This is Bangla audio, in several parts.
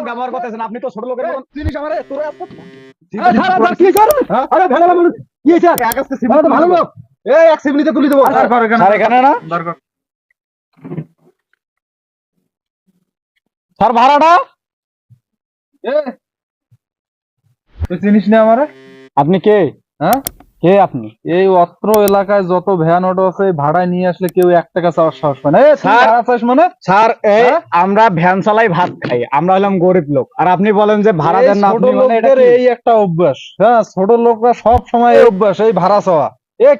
ব্যবহার করতেছেন আপনি তো ছোট লোকের মতন জিনিস আমারে তোরে আরে ভেড়া মানুষ কি স্যার ভালো লোক এই এক সিমনিতে তুলি দেবো স্যার এখানে না স্যার ভাড়াটা তুই চিনিস না আমারে? আপনি কে? হ্যাঁ, কে আপনি? এই অত্র এলাকায় যত ভ্যান অটো আছে ভাড়ায় নিয়ে আসলে কেউ 1 টাকা চাওয়ার সাহস পায় না। এই স্যার, ভাড়া চাস মানে? স্যার এই হ্যাঁ? আমরা ভ্যান চালাই ভাত খাই, আমরা হলাম গরিব লোক, আর আপনি বলেন যে ভাড়া এই দেন না। ছোট আপনি মানে এটা লোকদের কি? এই একটা অভ্যাস। হ্যাঁ, ছোট লোকরা সব সময় এই অভ্যাস, এই ভাড়া চাওয়া।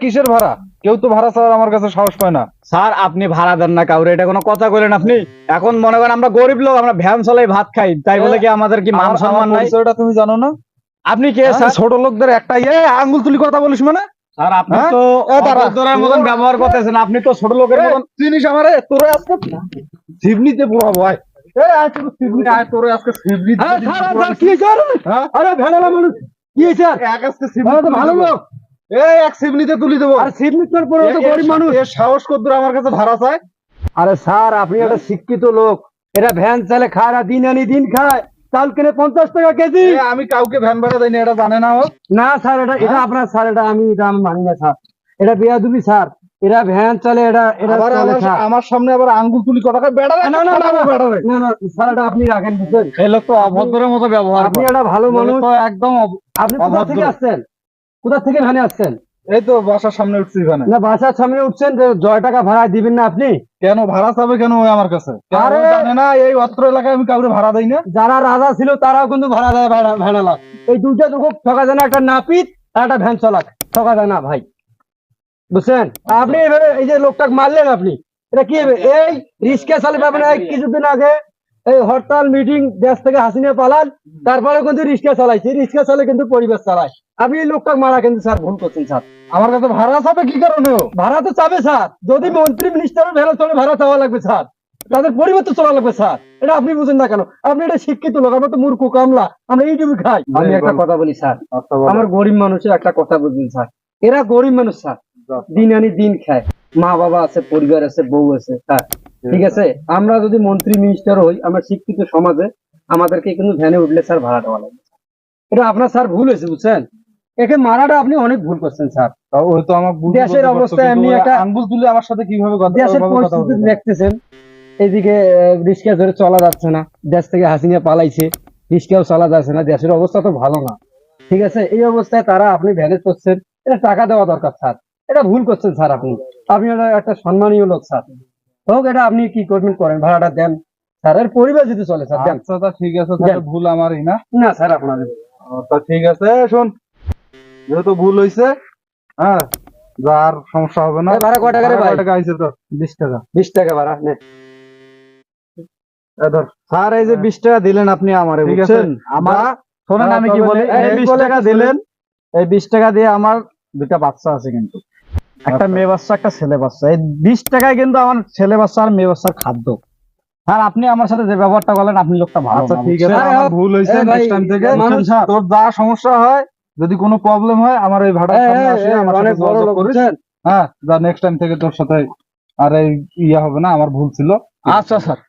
কিসের ভাড়া? কেউ তো ভাড়া চাওয়ার আমার কাছে সাহস পায় না। স্যার আপনি ভাড়া দেন না কাউরে, এটা কোনো কথা বলেন আপনি? এখন মনে করেন আমরা গরিব লোক, আমরা ভ্যান চালাই ভাত খাই, তাই বলে কি আমাদের কি মান আমার সম্মান নাই? পরিচয়টা তুমি জানো না? আপনি কে হ্যাঁ, স্যার? ছোট লোকদের একটা আঙ্গুল তুলি কথা বলিস মানে? স্যার আপনি হ্যাঁ? তো দাঁড়া। অভদ্রের মতন ব্যবহার করতেছেন, আপনি তো ছোট লোকের মতন। জিনিস আমারে তোরে আজকে সিবনিতে পোড়াবো। আয় আয় তোর সিবনিতে আয়, তোরে আজকে সিবনিতে কি স্যার? হ্যাঁ, আরে ভেড়া মানুষ কি স্যার? আজকে সিবনিতে ভালো লোক এক সিবনিতে তুলি দেবো। আর সিগনেচার পরে তো গরিব মানুষ। এর সাহস কদ্দুর আমার কাছে ভাড়া চায়? আরে স্যার আপনি একটা শিক্ষিত লোক, এরা ভ্যান চালে খায় না, দিন আনি দিন খায়, চাল কিনে 50 টাকা কেজি। আমি কাউকে ভ্যান ভাড়া দেয়নি, এটা জানে না ও? না স্যার এটা আপনার স্যার, এটা আমি মানি না স্যার, এটা বেয়াদবি স্যার, এরা ভ্যান চলে, এটা আবার চলে স্যার। আমার সামনে আবার আঙ্গুল তুলি কথা কয়, বেড়া না না না না স্যার, এটা আপনি রাখেন বুঝছেন? এই লোক তো অভদ্রের মতো ব্যবহার আপনি করে। একটা ভালো মানুষ, তো একদম আপনি কোথা থেকে আসছেন? কোথা থেকে ভ্যানে আসছেন? এই তো বাসার সামনে উঠছি এখানে। না বাসার সামনে উঠছেন, যে 100 টাকা ভাড়া দিবেন না আপনি? কেন ভাড়া চাবে কেন ওই আমার কাছে? আরে জানে না এই অত্র এলাকায় আমি কাউকে ভাড়া দেই না? যারা রাজা ছিল তারাও কিন্তু ভাড়া দেয়, ভ্যানালা। এই দুইটা লোক ঠকা যায় না, একটা নাপিত আর একটা ভ্যান চালাক, ঠকা যায় না ভাই, বুঝছেন? আপনি এভাবে এই যে লোকটাকে মারলেন, আপনি এটা কি হবে? এই রিক্সা চালাবে আপনি, কিছুদিন আগে এই হরতাল মিটিং দেশ থেকে হাসিনা পালান, তারপরে কিন্তু রিক্সা চালাইছে, রিক্সা চালে কিন্তু পরিবেশ চালায়। আপনি এই লোকটাকে মারা কিন্তু স্যার ভুল করছেন স্যার। আমার কাছে ভাড়া চাবে কি কারণে? ভাড়া তো চাবে স্যার, যদি মন্ত্রী মিনিস্টারের ভ্যান চলে ভাড়া চাওয়া লাগবে স্যার, তাদের পরিবার তো চলা লাগবে স্যার, এটা আপনি বুঝেন না কেন? আপনি এটা শিক্ষিত লোক, আমরা তো মূর্খ কামলা, আমরা এইটুকু খাই। আমি একটা কথা বলি স্যার, আমার গরিব মানুষের একটা কথা বুঝবেন স্যার, এরা গরিব মানুষ স্যার, দিন আনি দিন খায়, মা বাবা আছে, পরিবার আছে, বউ আছে স্যার, ঠিক আছে? আমরা যদি মন্ত্রী মিনিস্টার হই, আমরা শিক্ষিত সমাজে, আমাদেরকে কিন্তু ভ্যানে উঠলে স্যার ভাড়া দেওয়া লাগবে। এটা আপনার স্যার ভুল হয়েছে বুঝছেন, একে মারাটা আপনি অনেক ভুল করছেন স্যার। ওই তো আমার দেশের অবস্থা এমনি, একটা আঙ্গুল তুলে আমার সাথে কিভাবে দেশের পরিস্থিতি দেখতেছেন, এইদিকে রিক্সা ধরে চলা যাচ্ছে না, দেশ থেকে হাসিনা পালাইছে, রিক্সাও চলা যাচ্ছে না, দেশের অবস্থা তো ভালো না, ঠিক আছে? এই অবস্থায় তারা আপনি ভ্যানে করছেন, এটা টাকা দেওয়া দরকার স্যার, এটা ভুল করছেন স্যার। আপনি আপনি একটা সম্মানীয় লোক স্যার, হোক এটা আপনি কি করবেন করেন, ভাড়াটা দেন স্যার, এর পরিবার যদি চলে স্যার দেন। আচ্ছা ঠিক আছে, তাহলে ভুল আমারই না? না স্যার আপনাদের। তা ঠিক আছে, শোন, যেহেতু ভুল হয়েছে, হ্যাঁ, যার সমস্যা হবে না। ভাড়া কয় টাকা রে ভাই? টাকা আইছে তো? 20 টাকা। 20 টাকা ভাড়া নে। ধর স্যার এই যে 20 টাকা দিলেন আপনি আমারে, ঠিক আছে, বুঝছেন? আমার শোনেন আমি কি বলি, এই 20 বলে টাকা দিলেন, এই 20 টাকা দিয়ে আমার দুটা বাচ্চা আছে, কিন্তু একটা মেয়ে বাচ্চা একটা ছেলে বাচ্চা, এই 20 টাকায় কিন্তু আমার ছেলে বাচ্চা আর মেয়ে বাচ্চার খাদ্য। আর আপনি আমার সাথে যে ব্যবহারটা করলেন, আপনি লোকটা ভালো আচ্ছা না, ঠিক আছে, বুঝছেন? আমার ভুল হয়েছে, নেক্সট টাইম থেকে তোর যা সমস্যা হয়, যদি কোনো প্রবলেম হয়, আমার এই ভাড়ার সামনে আসে আমার সাথে যোগাযোগ করিস। হ্যাঁ, যা নেক্সট টাইম থেকে তোর সাথে আর এই ইয়া হবে না, আমার ভুল ছিল। আচ্ছা স্যার।